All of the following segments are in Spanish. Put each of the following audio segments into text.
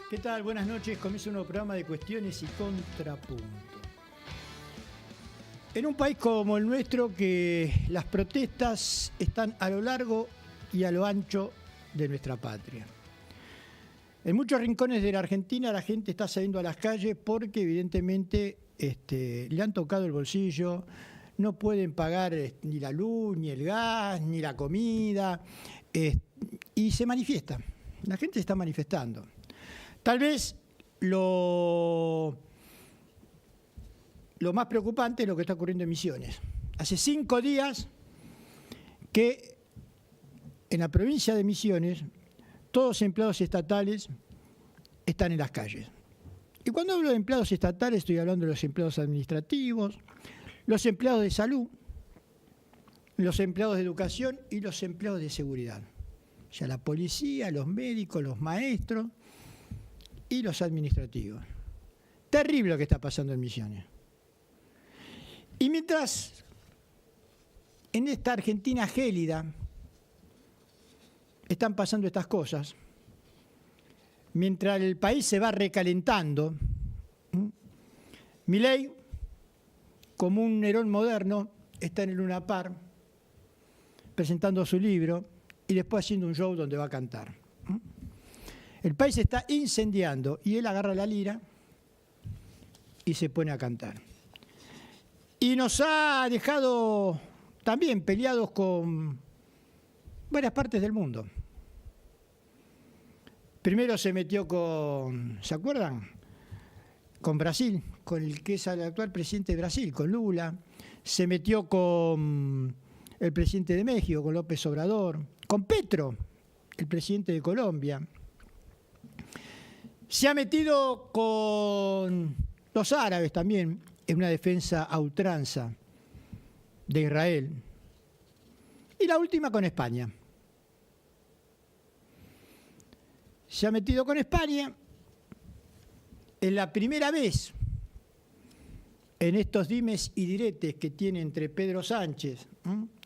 ¿Qué tal? Buenas noches. Comienza un nuevo programa de Cuestiones y Contrapunto. En un país como el nuestro, que las protestas están a lo largo y a lo ancho de nuestra patria. En muchos rincones de la Argentina la gente está saliendo a las calles porque evidentemente le han tocado el bolsillo, no pueden pagar ni la luz, ni el gas, ni la comida, y se manifiesta. La gente se está manifestando. Tal vez lo más preocupante es lo que está ocurriendo en Misiones. Hace 5 días que en la provincia de Misiones todos los empleados estatales están en las calles. Y cuando hablo de empleados estatales estoy hablando de los empleados administrativos, los empleados de salud, los empleados de educación y los empleados de seguridad. O sea, la policía, los médicos, los maestros y los administrativos. Terrible lo que está pasando en Misiones. Y mientras en esta Argentina gélida están pasando estas cosas, mientras el país se va recalentando, Milei, como un Nerón moderno, está en el Luna Park presentando su libro y después haciendo un show donde va a cantar. El país se está incendiando y él agarra la lira y se pone a cantar. Y nos ha dejado también peleados con varias partes del mundo. Primero se metió con, ¿se acuerdan? Con Brasil, con el que es el actual presidente de Brasil, con Lula. Se metió con el presidente de México, con López Obrador. Con Petro, el presidente de Colombia. Se ha metido con los árabes también en una defensa a ultranza de Israel. Y la última con España. Se ha metido con España en la primera vez en estos dimes y diretes que tiene entre Pedro Sánchez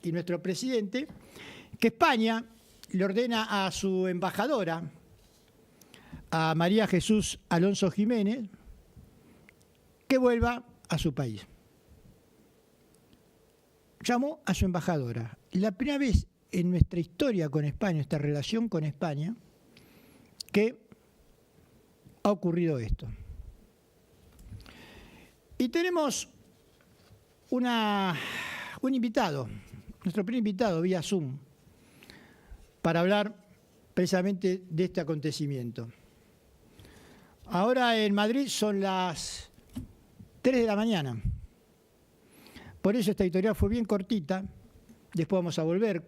y nuestro presidente, que España le ordena a su embajadora, a María Jesús Alonso Jiménez, que vuelva a su país. Llamó a su embajadora. La primera vez en nuestra historia con España, nuestra relación con España, que ha ocurrido esto. Y tenemos un invitado, nuestro primer invitado vía Zoom, para hablar precisamente de este acontecimiento. Ahora en Madrid son las 3 de la mañana. Por eso esta editorial fue bien cortita, después vamos a volver.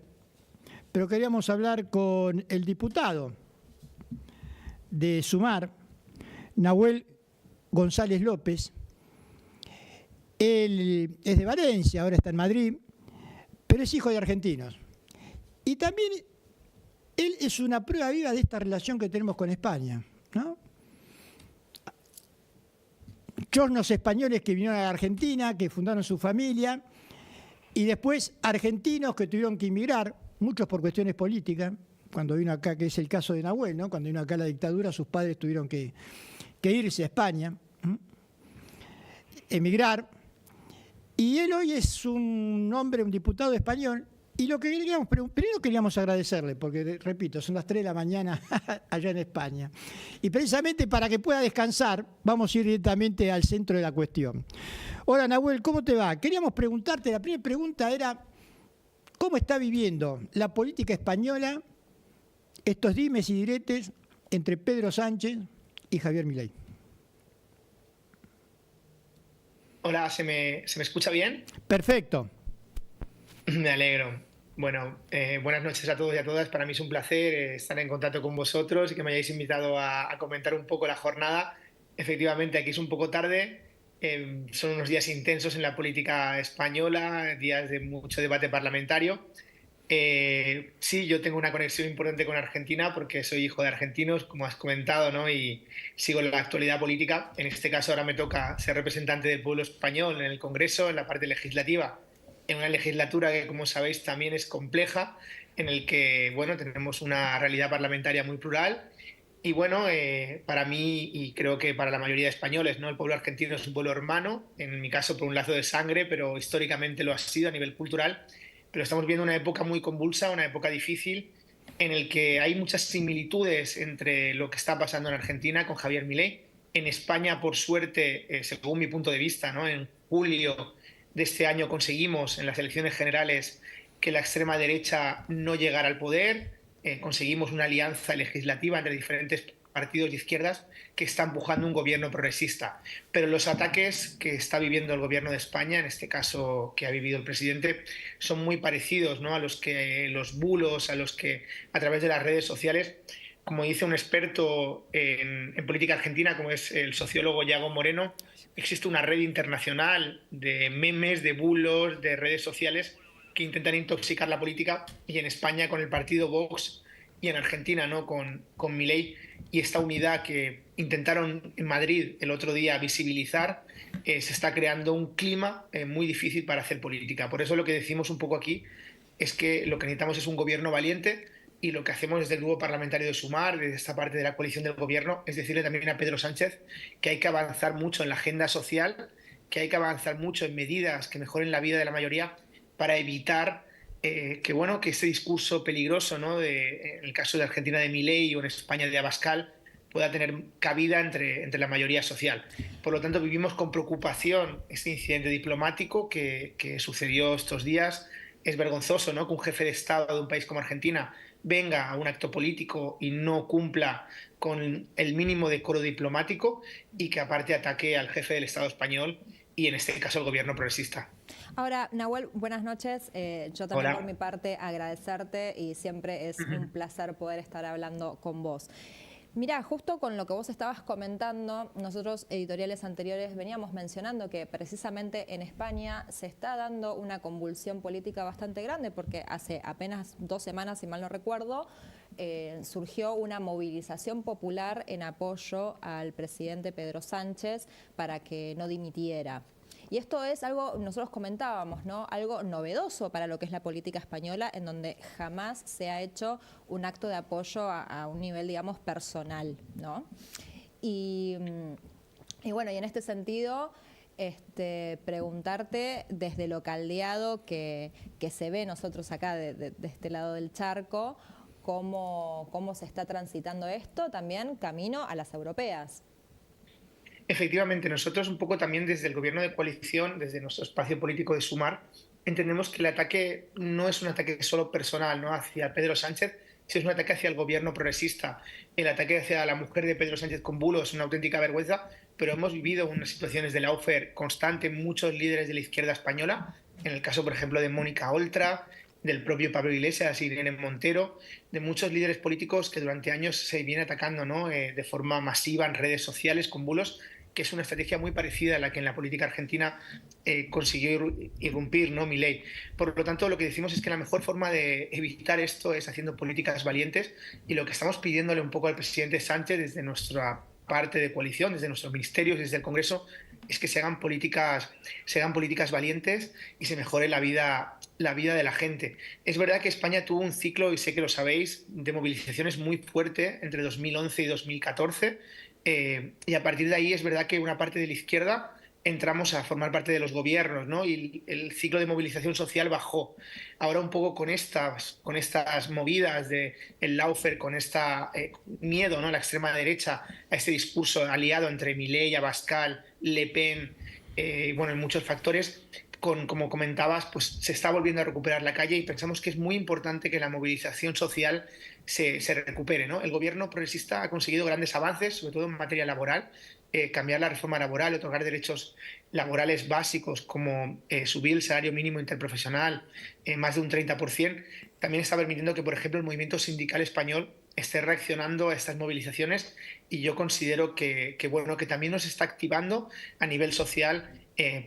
Pero queríamos hablar con el diputado de Sumar, Nahuel González López. Él es de Valencia, ahora está en Madrid, pero es hijo de argentinos. Y también él es una prueba viva de esta relación que tenemos con España, ¿no? Chornos españoles que vinieron a la Argentina, que fundaron su familia, y después argentinos que tuvieron que emigrar, muchos por cuestiones políticas, cuando vino acá, que es el caso de Nahuel, ¿no? Cuando vino acá la dictadura, sus padres tuvieron que irse a España, emigrar, y él hoy es un hombre, un diputado español, y lo que queríamos, primero queríamos agradecerle, porque repito, son las 3 de la mañana allá en España. Y precisamente para que pueda descansar, vamos a ir directamente al centro de la cuestión. Hola Nahuel, ¿cómo te va? Queríamos preguntarte, la primera pregunta era, ¿cómo está viviendo la política española estos dimes y diretes entre Pedro Sánchez y Javier Milei? Hola, ¿se me escucha bien? Perfecto. Me alegro. Bueno, buenas noches a todos y a todas. Para mí es un placer estar en contacto con vosotros y que me hayáis invitado a comentar un poco la jornada. Efectivamente, aquí es un poco tarde. Son unos días intensos en la política española, días de mucho debate parlamentario. Sí, yo tengo una conexión importante con Argentina porque soy hijo de argentinos, como has comentado, ¿no? Y sigo la actualidad política. En este caso ahora me toca ser representante del pueblo español en el Congreso, en la parte legislativa, en una legislatura que, como sabéis, también es compleja, en el que, bueno, tenemos una realidad parlamentaria muy plural Y bueno, para mí y creo que para la mayoría de españoles, ¿no? El pueblo argentino es un pueblo hermano, en mi caso por un lazo de sangre, pero históricamente lo ha sido a nivel cultural. Pero estamos viendo una época muy convulsa, una época difícil, en el que hay muchas similitudes entre lo que está pasando en Argentina con Javier Milei. En España, por suerte, según mi punto de vista, ¿no? En julio de este año conseguimos en las elecciones generales que la extrema derecha no llegara al poder, conseguimos una alianza legislativa entre diferentes partidos de izquierdas que está empujando un gobierno progresista. Pero los ataques que está viviendo el gobierno de España, en este caso que ha vivido el presidente, son muy parecidos, ¿no? A los que los bulos, a los que a través de las redes sociales, como dice un experto en política argentina, como es el sociólogo Yago Moreno, existe una red internacional de memes, de bulos, de redes sociales que intentan intoxicar la política, y en España con el partido Vox y en Argentina, ¿no? con Milei y esta unidad que intentaron en Madrid el otro día visibilizar, se está creando un clima muy difícil para hacer política. Por eso lo que decimos un poco aquí es que lo que necesitamos es un gobierno valiente, y lo que hacemos desde el grupo parlamentario de Sumar, desde esta parte de la coalición del gobierno, es decirle también a Pedro Sánchez que hay que avanzar mucho en la agenda social, que hay que avanzar mucho en medidas que mejoren la vida de la mayoría para evitar que ese discurso peligroso, ¿no? En el caso de Argentina de Milei o en España de Abascal, pueda tener cabida entre la mayoría social. Por lo tanto, vivimos con preocupación este incidente diplomático que sucedió estos días. Es vergonzoso, ¿no? Que un jefe de Estado de un país como Argentina venga a un acto político y no cumpla con el mínimo decoro diplomático, y que aparte ataque al jefe del Estado español y en este caso el gobierno progresista. Ahora, Nahuel, buenas noches. Yo también Hola. por mi parte agradecerte, y siempre es un placer poder estar hablando con vos. Mirá, justo con lo que vos estabas comentando, nosotros editoriales anteriores veníamos mencionando que precisamente en España se está dando una convulsión política bastante grande, porque hace apenas 2 semanas, si mal no recuerdo, surgió una movilización popular en apoyo al presidente Pedro Sánchez para que no dimitiera. Y esto es algo, nosotros comentábamos, ¿no? Algo novedoso para lo que es la política española, en donde jamás se ha hecho un acto de apoyo a un nivel, digamos, personal, ¿no? Y bueno, y en este sentido, preguntarte desde lo caldeado que se ve nosotros acá de este lado del charco, cómo se está transitando esto también camino a las europeas. Efectivamente, nosotros un poco también desde el gobierno de coalición, desde nuestro espacio político de Sumar, entendemos que el ataque no es un ataque solo personal, ¿no? Hacia Pedro Sánchez, sino es un ataque hacia el gobierno progresista. El ataque hacia la mujer de Pedro Sánchez con bulos es una auténtica vergüenza, pero hemos vivido unas situaciones de lawfare constante en muchos líderes de la izquierda española, en el caso, por ejemplo, de Mónica Oltra, del propio Pablo Iglesias, Irene Montero, de muchos líderes políticos que durante años se viene atacando, ¿no? De forma masiva en redes sociales con bulos, que es una estrategia muy parecida a la que en la política argentina consiguió irrumpir, ¿no? Milei. Por lo tanto, lo que decimos es que la mejor forma de evitar esto es haciendo políticas valientes, y lo que estamos pidiéndole un poco al presidente Sánchez desde nuestra parte de coalición, desde nuestros ministerios, desde el Congreso, es que se hagan políticas valientes y se mejore la vida de la gente. Es verdad que España tuvo un ciclo, y sé que lo sabéis, de movilizaciones muy fuerte entre 2011 y 2014, y a partir de ahí es verdad que una parte de la izquierda entramos a formar parte de los gobiernos, ¿no? Y el ciclo de movilización social bajó. Ahora un poco con estas movidas de el lawfare, con esta miedo, ¿no? La extrema derecha a este discurso aliado entre Milei, Abascal, Le Pen, bueno, en muchos factores, como comentabas, pues se está volviendo a recuperar la calle, y pensamos que es muy importante que la movilización social se recupere, ¿no? El gobierno progresista ha conseguido grandes avances, sobre todo en materia laboral, cambiar la reforma laboral, otorgar derechos laborales básicos como subir el salario mínimo interprofesional más de un 30%. También está permitiendo que, por ejemplo, el movimiento sindical español esté reaccionando a estas movilizaciones, y yo considero que también nos está activando a nivel social,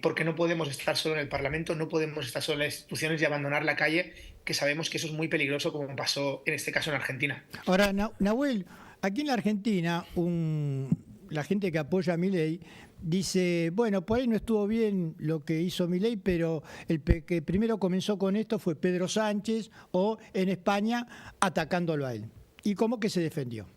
porque no podemos estar solo en el Parlamento, no podemos estar solo en las instituciones y abandonar la calle, que sabemos que eso es muy peligroso, como pasó en este caso en Argentina. Ahora, Nahuel, aquí en la Argentina, la gente que apoya a Milei dice, bueno, por ahí no estuvo bien lo que hizo Milei, pero el que primero comenzó con esto fue Pedro Sánchez, o en España atacándolo a él. Y como que se defendió.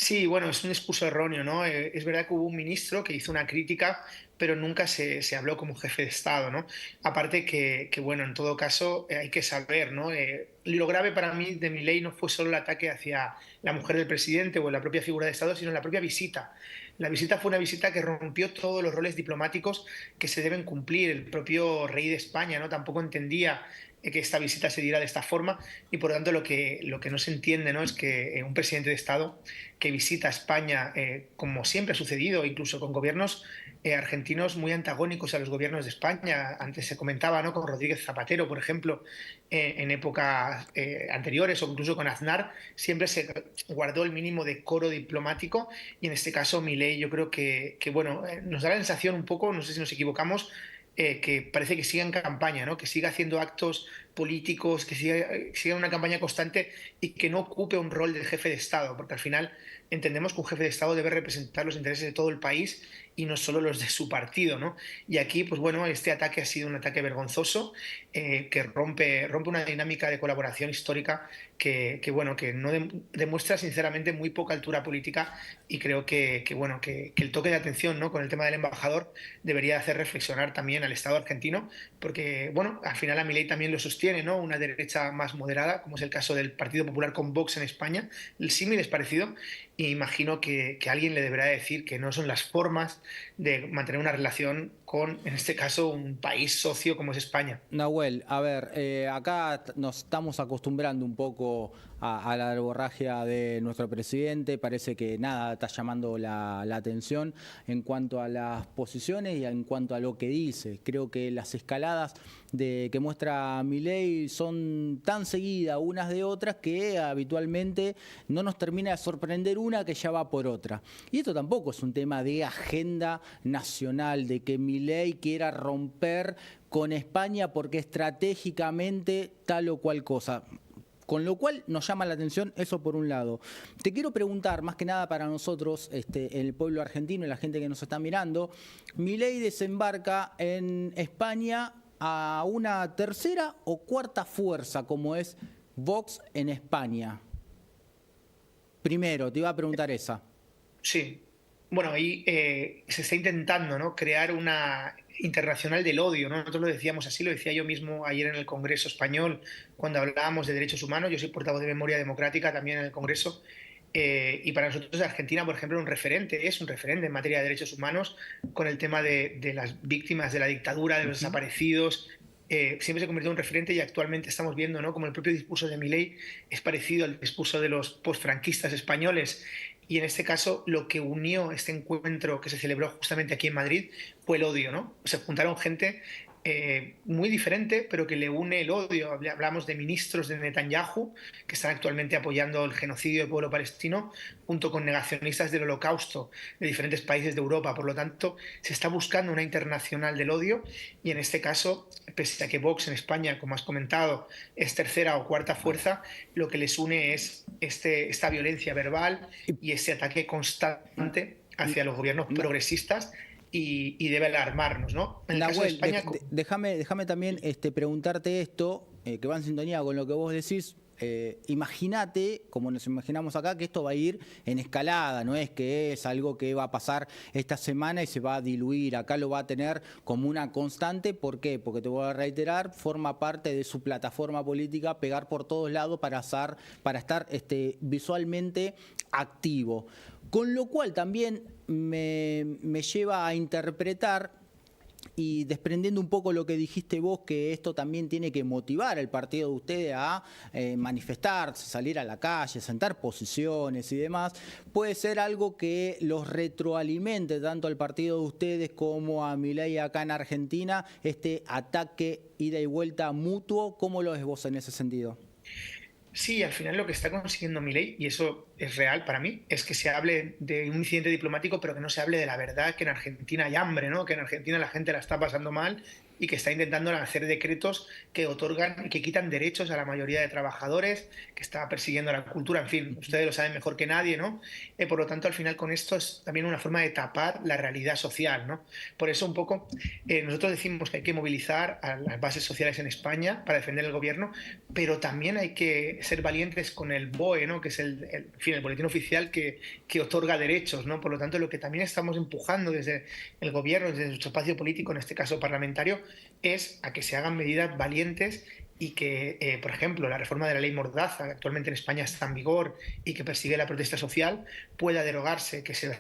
Sí, bueno, es un discurso erróneo, ¿no? Es verdad que hubo un ministro que hizo una crítica, pero nunca se habló como jefe de Estado, ¿no? Aparte bueno, en todo caso hay que saber, ¿no? Lo grave para mí de Milei no fue solo el ataque hacia la mujer del presidente o la propia figura de Estado, sino la propia visita. La visita fue una visita que rompió todos los roles diplomáticos que se deben cumplir. El propio rey de España, ¿no? Tampoco entendía que esta visita se diera de esta forma y por lo tanto lo que no se entiende, ¿no? Es que un presidente de Estado que visita España, como siempre ha sucedido, incluso con gobiernos argentinos muy antagónicos a los gobiernos de España. Antes se comentaba, ¿no? Con Rodríguez Zapatero, por ejemplo, en épocas anteriores o incluso con Aznar, siempre se guardó el mínimo decoro diplomático y en este caso Milei yo creo bueno, nos da la sensación un poco, no sé si nos equivocamos, que parece que siga en campaña, ¿no? Que siga haciendo actos políticos, que siga una campaña constante y que no ocupe un rol de jefe de Estado, porque al final entendemos que un jefe de Estado debe representar los intereses de todo el país y no solo los de su partido, ¿no? Y aquí, pues bueno, este ataque ha sido un ataque vergonzoso que rompe una dinámica de colaboración histórica bueno, que no demuestra sinceramente muy poca altura política y creo bueno, que el toque de atención, ¿no? Con el tema del embajador debería hacer reflexionar también al Estado argentino, porque bueno, al final a Milei también lo sostiene, ¿no? Una derecha más moderada, como es el caso del Partido Popular con Vox en España. El símil es parecido y imagino que alguien le deberá decir que no son las formas de mantener una relación con, en este caso, un país socio como es España. Nahuel, a ver, acá nos estamos acostumbrando un poco a la verborragia de nuestro presidente. Parece que nada está llamando la atención en cuanto a las posiciones y en cuanto a lo que dice. Creo que las escaladas que muestra Milei son tan seguidas unas de otras que habitualmente no nos termina de sorprender una que ya va por otra. Y esto tampoco es un tema de agenda nacional, de que Milei quiera romper con España porque estratégicamente tal o cual cosa. Con lo cual nos llama la atención eso por un lado. Te quiero preguntar, más que nada para nosotros, el pueblo argentino y la gente que nos está mirando, Milei desembarca en España a una tercera o cuarta fuerza como es Vox en España. Primero, te iba a preguntar esa. Sí. Bueno, ahí se está intentando, ¿no? Crear una internacional del odio, ¿no? Nosotros lo decíamos así, lo decía yo mismo ayer en el Congreso Español, cuando hablábamos de derechos humanos. Yo soy portavoz de Memoria Democrática también en el Congreso. Y para nosotros Argentina, por ejemplo, es un referente en materia de derechos humanos con el tema de las víctimas de la dictadura, de los desaparecidos. Siempre se convirtió en un referente y actualmente estamos viendo, ¿no? Como el propio discurso de Milei es parecido al discurso de los postfranquistas españoles. Y en este caso, lo que unió este encuentro que se celebró justamente aquí en Madrid fue el odio, ¿no? Se juntaron gente muy diferente, pero que le une el odio. Hablamos de ministros de Netanyahu, que están actualmente apoyando el genocidio del pueblo palestino, junto con negacionistas del Holocausto de diferentes países de Europa. Por lo tanto, se está buscando una internacional del odio y en este caso, pese a que Vox en España, como has comentado, es tercera o cuarta fuerza, lo que les une es esta violencia verbal y ese ataque constante hacia los gobiernos progresistas y debe alarmarnos, ¿no? En el caso de Nahuel, España, déjame también preguntarte esto, que va en sintonía con lo que vos decís. Imagínate, como nos imaginamos acá, que esto va a ir en escalada, no es que es algo que va a pasar esta semana y se va a diluir. Acá lo va a tener como una constante. ¿Por qué? Porque te voy a reiterar, forma parte de su plataforma política pegar por todos lados para estar visualmente activo. Con lo cual también me lleva a interpretar, y desprendiendo un poco lo que dijiste vos, que esto también tiene que motivar al partido de ustedes a manifestarse, salir a la calle, sentar posiciones y demás, puede ser algo que los retroalimente tanto al partido de ustedes como a Milei acá en Argentina, este ataque ida y vuelta mutuo. ¿Cómo lo ves vos en ese sentido? sí, al final lo que está consiguiendo Milei, y eso es real para mí, es que se hable de un incidente diplomático, pero que no se hable de la verdad, que en Argentina hay hambre, ¿no? Que en Argentina la gente la está pasando mal y que está intentando hacer decretos que otorgan y que quitan derechos a la mayoría de trabajadores, que está persiguiendo la cultura, en fin, ustedes lo saben mejor que nadie, ¿no? Por lo tanto, al final con esto es también una forma de tapar la realidad social, ¿no? Por eso un poco nosotros decimos que hay que movilizar a las bases sociales en España para defender el gobierno, pero también hay que ser valientes con el BOE, ¿no? Que es en fin, el boletín oficial que otorga derechos, ¿no? Por lo tanto, lo que también estamos empujando desde el gobierno, desde nuestro espacio político, en este caso parlamentario, es a que se hagan medidas valientes y que, por ejemplo, la reforma de la ley Mordaza, que actualmente en España está en vigor y que persigue la protesta social, pueda derogarse, que se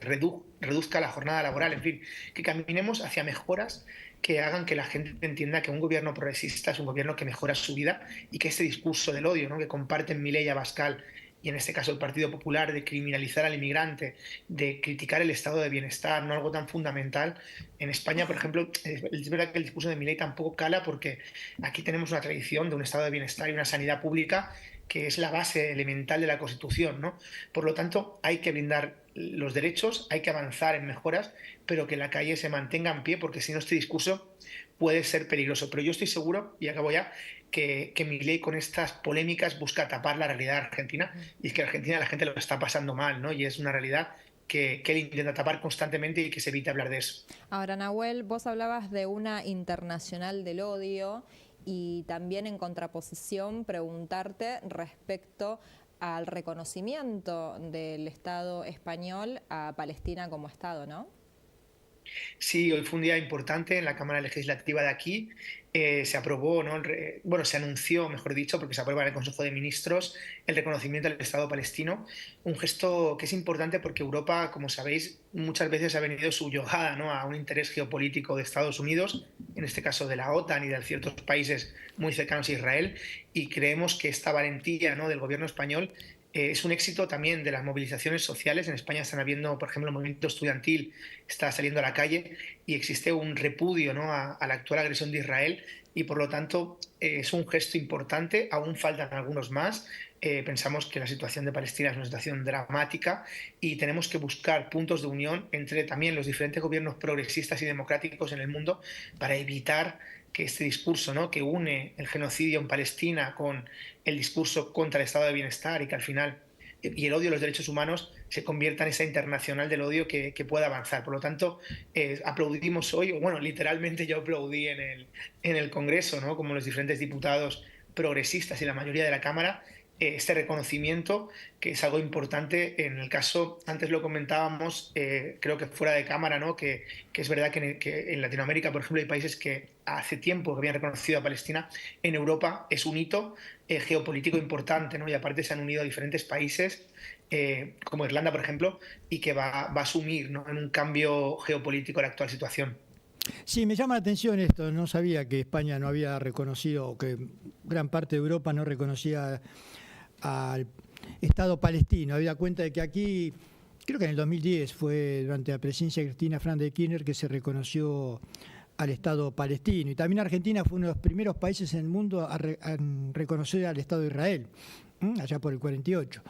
reduzca la jornada laboral, en fin, que caminemos hacia mejoras que hagan que la gente entienda que un gobierno progresista es un gobierno que mejora su vida y que este discurso del odio, ¿no?, que comparten Milei y Abascal, y en este caso el Partido Popular, de criminalizar al inmigrante, de criticar el estado de bienestar, no algo tan fundamental. En España, por ejemplo, es verdad que el discurso de Milei tampoco cala porque aquí tenemos una tradición de un estado de bienestar y una sanidad pública que es la base elemental de la Constitución, ¿no? Por lo tanto, hay que blindar los derechos, hay que avanzar en mejoras, pero que la calle se mantenga en pie, porque si no este discurso puede ser peligroso. Pero yo estoy seguro, y acabo ya, que Milei con estas polémicas busca tapar la realidad argentina, y es que en Argentina la gente lo está pasando mal, ¿no? Y es una realidad que él intenta tapar constantemente y que se evite hablar de eso. Ahora, Nahuel, vos hablabas de una internacional del odio y también en contraposición preguntarte respecto al reconocimiento del Estado español a Palestina como Estado, ¿no? Sí, hoy fue un día importante en la Cámara Legislativa de aquí. Se aprobó, ¿no? Bueno, se anunció, mejor dicho, porque se aprueba en el Consejo de Ministros, el reconocimiento del Estado palestino. Un gesto que es importante porque Europa, como sabéis, muchas veces ha venido subyugada, ¿no?, a un interés geopolítico de Estados Unidos, en este caso de la OTAN y de ciertos países muy cercanos a Israel, y creemos que esta valentía, ¿no?, del gobierno español es un éxito también de las movilizaciones sociales. En España están habiendo, por ejemplo, el movimiento estudiantil está saliendo a la calle y existe un repudio, ¿no?, a la actual agresión de Israel, y por lo tanto es un gesto importante. Aún faltan algunos más. Pensamos que la situación de Palestina es una situación dramática y tenemos que buscar puntos de unión entre también los diferentes gobiernos progresistas y democráticos en el mundo para evitar que este discurso, ¿no?, que une el genocidio en Palestina con el discurso contra el estado de bienestar y que al final y el odio a los derechos humanos se convierta en esa internacional del odio que pueda avanzar. Por lo tanto, aplaudimos hoy, o bueno, literalmente yo aplaudí en el Congreso, ¿no?, como los diferentes diputados progresistas y la mayoría de la Cámara, este reconocimiento, que es algo importante. En el caso, antes lo comentábamos, creo que fuera de cámara, ¿no?, que es verdad que en Latinoamérica, por ejemplo, hay países que hace tiempo que habían reconocido a Palestina. En Europa es un hito geopolítico importante, ¿no?, y aparte se han unido a diferentes países, como Irlanda, por ejemplo, y que va a asumir, ¿no?, en un cambio geopolítico la actual situación. Sí, me llama la atención esto. No sabía que España no había reconocido, o que gran parte de Europa no reconocía al Estado palestino. Había cuenta de que aquí, creo que en el 2010 fue durante la presidencia de Cristina Fernández de Kirchner que se reconoció al Estado palestino. Y también Argentina fue uno de los primeros países en el mundo a reconocer al Estado de Israel, allá por el 48.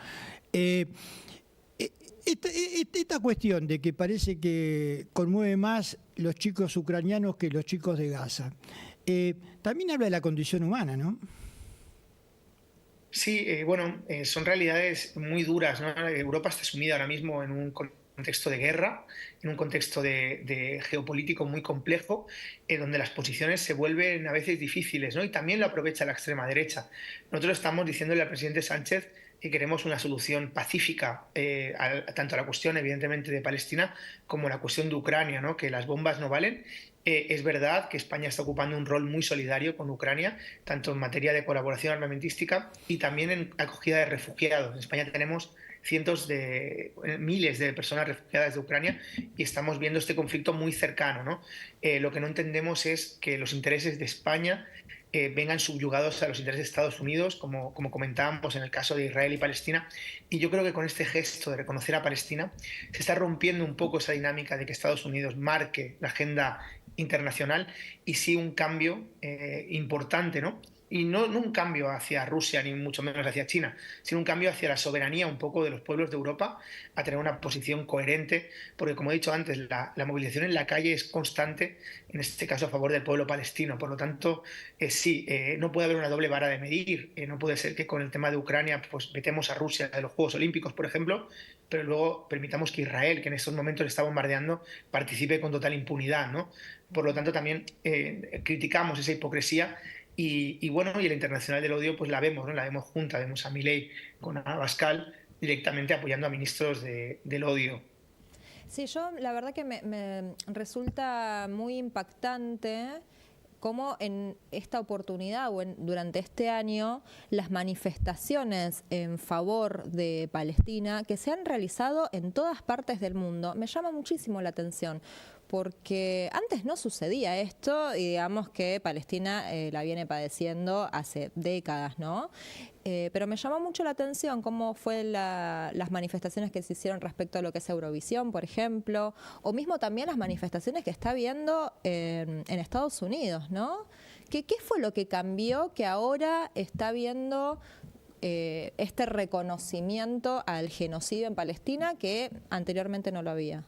Esta cuestión de que parece que conmueve más los chicos ucranianos que los chicos de Gaza, también habla de la condición humana, ¿no? Sí, bueno, son realidades muy duras, ¿no? Europa está sumida ahora mismo en un contexto de guerra, en un contexto de geopolítico muy complejo, donde las posiciones se vuelven a veces difíciles, ¿no? Y también lo aprovecha la extrema derecha. Nosotros estamos diciéndole al presidente Sánchez que queremos una solución pacífica, tanto a la cuestión, evidentemente, de Palestina como a la cuestión de Ucrania, ¿no?, que las bombas no valen. Es verdad que España está ocupando un rol muy solidario con Ucrania, tanto en materia de colaboración armamentística y también en acogida de refugiados. En España tenemos miles de personas refugiadas de Ucrania y estamos viendo este conflicto muy cercano, ¿no? Lo que no entendemos es que los intereses de España vengan subyugados a los intereses de Estados Unidos, como comentábamos en el caso de Israel y Palestina. Y yo creo que con este gesto de reconocer a Palestina se está rompiendo un poco esa dinámica de que Estados Unidos marque la agenda internacional, y sí un cambio importante, ¿no?, y no un cambio hacia Rusia ni mucho menos hacia China, sino un cambio hacia la soberanía un poco de los pueblos de Europa, a tener una posición coherente, porque como he dicho antes, la movilización en la calle es constante, en este caso a favor del pueblo palestino. Por lo tanto, sí, no puede haber una doble vara de medir. No puede ser que con el tema de Ucrania pues vetemos a Rusia de los Juegos Olímpicos, por ejemplo, pero luego permitamos que Israel, que en estos momentos le está bombardeando, participe con total impunidad, ¿no? Por lo tanto, también criticamos esa hipocresía y bueno, y la internacional del odio pues la vemos, ¿no? La vemos junta, vemos a Milei con Abascal directamente apoyando a ministros del odio. Sí, yo la verdad que me resulta muy impactante cómo en esta oportunidad o durante este año las manifestaciones en favor de Palestina que se han realizado en todas partes del mundo me llama muchísimo la atención. Porque antes no sucedía esto y digamos que Palestina la viene padeciendo hace décadas, ¿no? Pero me llamó mucho la atención cómo fue las manifestaciones que se hicieron respecto a lo que es Eurovisión, por ejemplo, o mismo también las manifestaciones que está habiendo en Estados Unidos, ¿no? ¿Qué fue lo que cambió que ahora está habiendo este reconocimiento al genocidio en Palestina que anteriormente no lo había?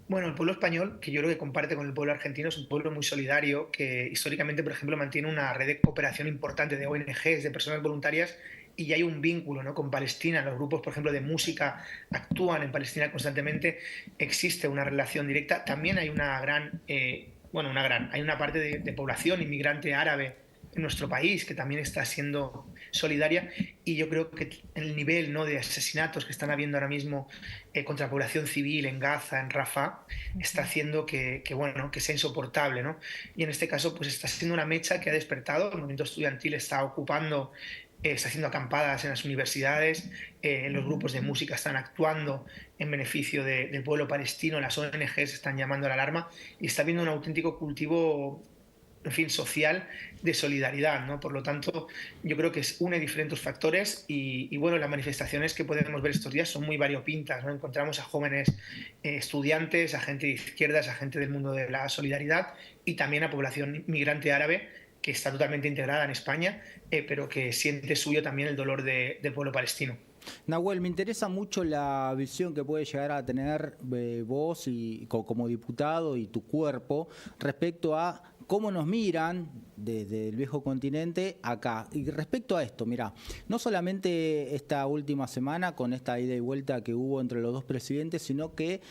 Bueno, el pueblo español, que yo creo que comparte con el pueblo argentino, es un pueblo muy solidario, que históricamente, por ejemplo, mantiene una red de cooperación importante de ONGs, de personas voluntarias, y hay un vínculo, ¿no?, con Palestina. Los grupos, por ejemplo, de música actúan en Palestina constantemente, existe una relación directa. También hay hay una parte de población inmigrante árabe en nuestro país que también está siendo solidaria, y yo creo que el nivel, ¿no?, de asesinatos que están habiendo ahora mismo contra la población civil en Gaza, en Rafah, está haciendo que sea insoportable, ¿no? Y en este caso pues está siendo una mecha que ha despertado. El movimiento estudiantil está ocupando, está haciendo acampadas en las universidades, los grupos de música están actuando en beneficio del pueblo palestino, las ONGs están llamando a la alarma, y está habiendo un auténtico cultivo, en fin, social, de solidaridad, ¿no? Por lo tanto, yo creo que une diferentes factores y bueno, las manifestaciones que podemos ver estos días son muy variopintas, ¿no? Encontramos a jóvenes estudiantes, a gente de izquierdas, a gente del mundo de la solidaridad y también a población migrante árabe que está totalmente integrada en España, pero que siente suyo también el dolor del pueblo palestino. Nahuel, me interesa mucho la visión que puede llegar a tener vos y como diputado y tu cuerpo respecto a cómo nos miran desde el viejo continente acá. Y respecto a esto, mirá, no solamente esta última semana con esta ida y vuelta que hubo entre los dos presidentes, sino que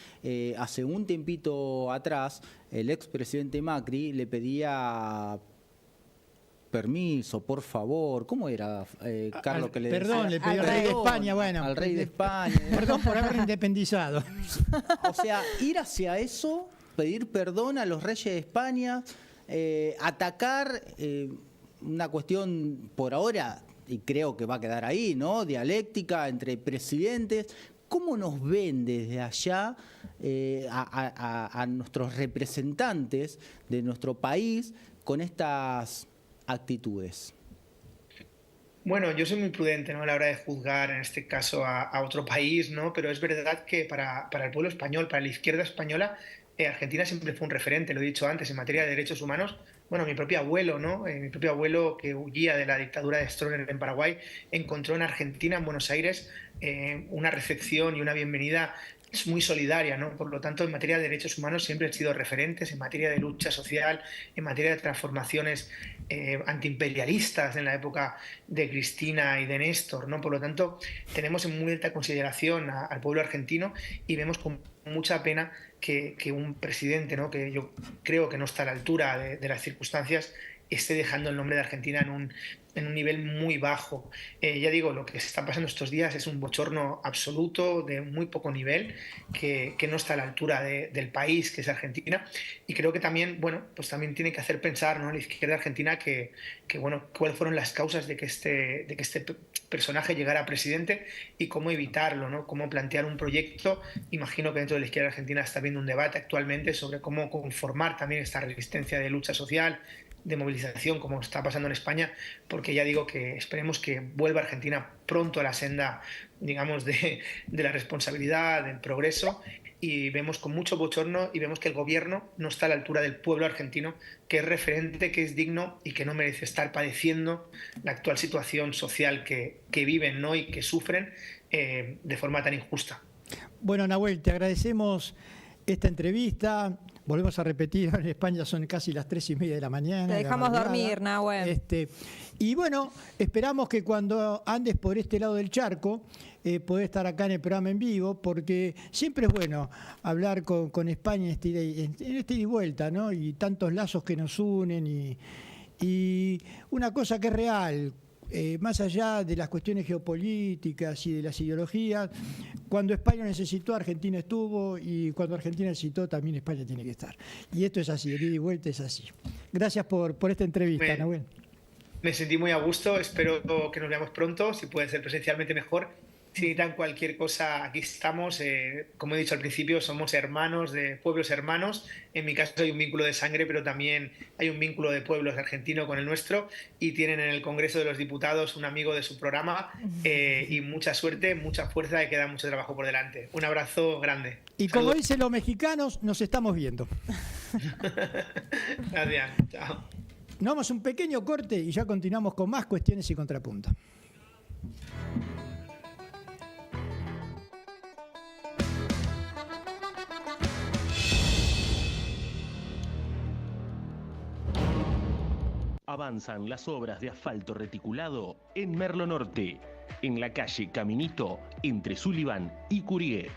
hace un tiempito atrás el expresidente Macri le pedía permiso, por favor. ¿Cómo era, Carlos, que le decía? Perdón, le pidió al rey de España, bueno. Al rey de España. Perdón por haber independizado. O sea, ir hacia eso, pedir perdón a los reyes de España, atacar una cuestión por ahora, y creo que va a quedar ahí, ¿no?, dialéctica entre presidentes. ¿Cómo nos ven desde allá a nuestros representantes de nuestro país con estas actitudes? Bueno, yo soy muy prudente, ¿no?, a la hora de juzgar, en este caso, a otro país, ¿no? Pero es verdad que para el pueblo español, para la izquierda española, Argentina siempre fue un referente, lo he dicho antes, en materia de derechos humanos. Bueno, mi propio abuelo, ¿no? Mi propio abuelo, que huía de la dictadura de Stroessner en Paraguay, encontró en Argentina, en Buenos Aires, una recepción y una bienvenida muy solidaria, ¿no? Por lo tanto, en materia de derechos humanos siempre han sido referentes, en materia de lucha social, en materia de transformaciones antiimperialistas en la época de Cristina y de Néstor, ¿no? Por lo tanto, tenemos en muy alta consideración al pueblo argentino y vemos con mucha pena que un presidente, ¿no?, que yo creo que no está a la altura de las circunstancias, esté dejando el nombre de Argentina en un nivel muy bajo. Ya digo, lo que se está pasando estos días es un bochorno absoluto de muy poco nivel que no está a la altura del país que es Argentina, y creo que también, bueno, pues también tiene que hacer pensar, ¿no?, a la izquierda argentina que bueno, cuáles fueron las causas de que este personaje llegara a presidente y cómo evitarlo, ¿no?, cómo plantear un proyecto. Imagino que dentro de la izquierda argentina está habiendo un debate actualmente sobre cómo conformar también esta resistencia de lucha social, de movilización, como está pasando en España, porque ya digo que esperemos que vuelva Argentina pronto a la senda, digamos, de la responsabilidad, del progreso, y vemos con mucho bochorno y vemos que el gobierno no está a la altura del pueblo argentino, que es referente, que es digno y que no merece estar padeciendo la actual situación social que viven, ¿no? Y que sufren de forma tan injusta. Bueno, Nahuel, te agradecemos esta entrevista. Volvemos a repetir, en España son casi las 3:30 de la mañana. Te dejamos dormir, Nahuel. Y bueno, esperamos que cuando andes por este lado del charco, podés estar acá en el programa en vivo, porque siempre es bueno hablar con España en este ida y vuelta, ¿no? Y tantos lazos que nos unen y una cosa que es real. Más allá de las cuestiones geopolíticas y de las ideologías, cuando España necesitó, Argentina estuvo, y cuando Argentina necesitó, también España tiene que estar. Y esto es así, el ida y vuelta es así. Gracias por esta entrevista, Nahuel. Me sentí muy a gusto, espero que nos veamos pronto, si puede ser presencialmente mejor. Si necesitan cualquier cosa, aquí estamos. Como he dicho al principio, somos hermanos de pueblos hermanos. En mi caso hay un vínculo de sangre, pero también hay un vínculo de pueblos argentino con el nuestro. Y tienen en el Congreso de los Diputados un amigo de su programa. Y mucha suerte, mucha fuerza, y queda mucho trabajo por delante. Un abrazo grande. Y como dicen los mexicanos, nos estamos viendo. Gracias. Chao. Nos vamos a un pequeño corte y ya continuamos con más cuestiones y contrapunto. Avanzan las obras de asfalto reticulado en Merlo Norte, en la calle Caminito, entre Sullivan y Curié.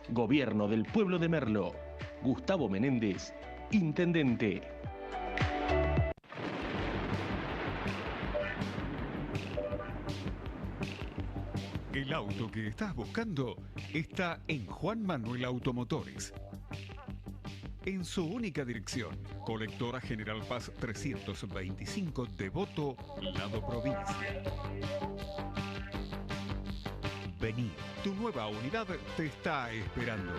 Gobierno del Pueblo de Merlo. Gustavo Menéndez, Intendente. El auto que estás buscando está en Juan Manuel Automotores. En su única dirección, Colectora General Paz 325, Devoto, Lado Provincia. Vení, tu nueva unidad te está esperando.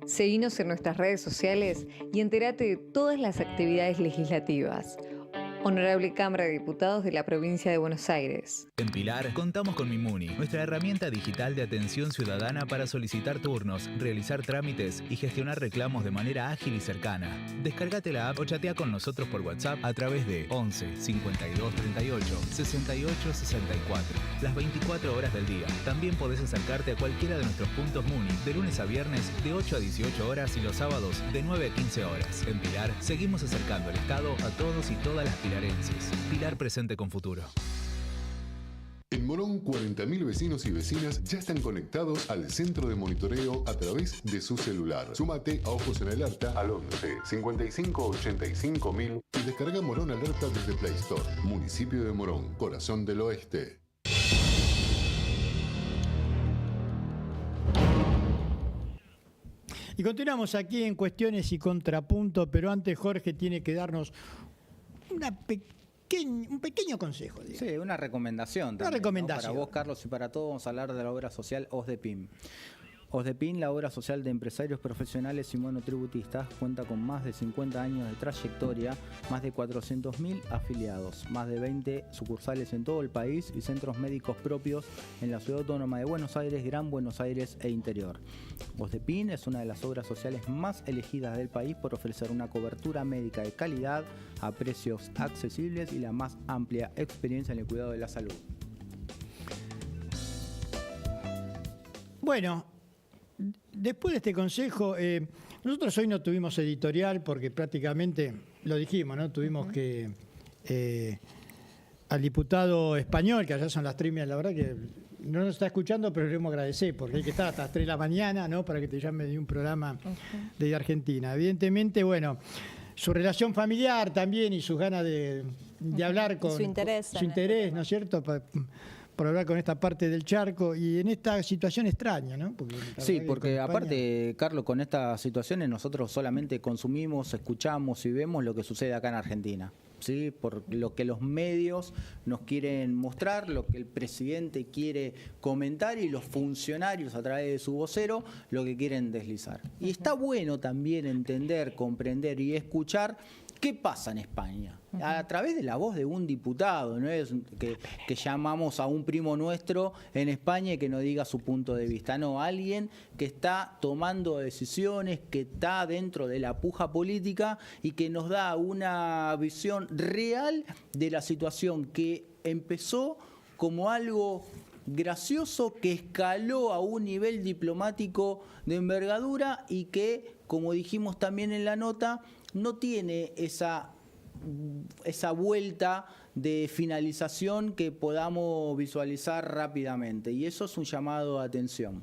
Seguinos en nuestras redes sociales y entérate de todas las actividades legislativas. Honorable Cámara de Diputados de la Provincia de Buenos Aires. En Pilar contamos con Mimuni, nuestra herramienta digital de atención ciudadana para solicitar turnos, realizar trámites y gestionar reclamos de manera ágil y cercana. Descárgate la app o chatea con nosotros por WhatsApp a través de 11 52 38 68 64. Las 24 horas del día. También podés acercarte a cualquiera de nuestros puntos Muni de lunes a viernes de 8 a 18 horas y los sábados de 9 a 15 horas. En Pilar seguimos acercando el Estado a todos y todas las pilarenses. Pilar presente con futuro. En Morón, 40.000 vecinos y vecinas ya están conectados al centro de monitoreo a través de su celular. Súmate a Ojos en Alerta al 11 55 85 000 y descarga Morón Alerta desde Play Store. Municipio de Morón, corazón del oeste. Y continuamos aquí en Cuestiones y Contrapunto, pero antes Jorge tiene que darnos un pequeño consejo. Digamos. Sí, una recomendación también. Una recomendación. ¿No? Para vos, Carlos, y para todos vamos a hablar de la obra social OSDEPIM. OSDEPIM, la obra social de empresarios profesionales y monotributistas, cuenta con más de 50 años de trayectoria, más de 400.000 afiliados, más de 20 sucursales en todo el país y centros médicos propios en la Ciudad Autónoma de Buenos Aires, Gran Buenos Aires e interior. OSDEPIM es una de las obras sociales más elegidas del país por ofrecer una cobertura médica de calidad a precios accesibles y la más amplia experiencia en el cuidado de la salud. Bueno, después de este consejo, nosotros hoy no tuvimos editorial porque prácticamente, lo dijimos, ¿no? Tuvimos que al diputado español, que allá son las 3:30, la verdad que no nos está escuchando, pero le queremos agradecer, porque hay que estar hasta las 3 de la mañana, ¿no? Para que te llame de un programa de Argentina. Evidentemente, bueno, su relación familiar también y sus ganas de hablar con su interés, ¿no es cierto? Por hablar con esta parte del charco y en esta situación extraña, ¿no? Porque aparte, Carlos, con estas situaciones nosotros solamente consumimos, escuchamos y vemos lo que sucede acá en Argentina. ¿Sí? Por lo que los medios nos quieren mostrar, lo que el presidente quiere comentar y los funcionarios a través de su vocero lo que quieren deslizar. Y está bueno también entender, comprender y escuchar qué pasa en España. A través de la voz de un diputado, no es que llamamos a un primo nuestro en España y que nos diga su punto de vista, no, alguien que está tomando decisiones, que está dentro de la puja política y que nos da una visión real de la situación que empezó como algo gracioso, que escaló a un nivel diplomático de envergadura y que, como dijimos también en la nota, no tiene esa vuelta de finalización que podamos visualizar rápidamente, y eso es un llamado a atención.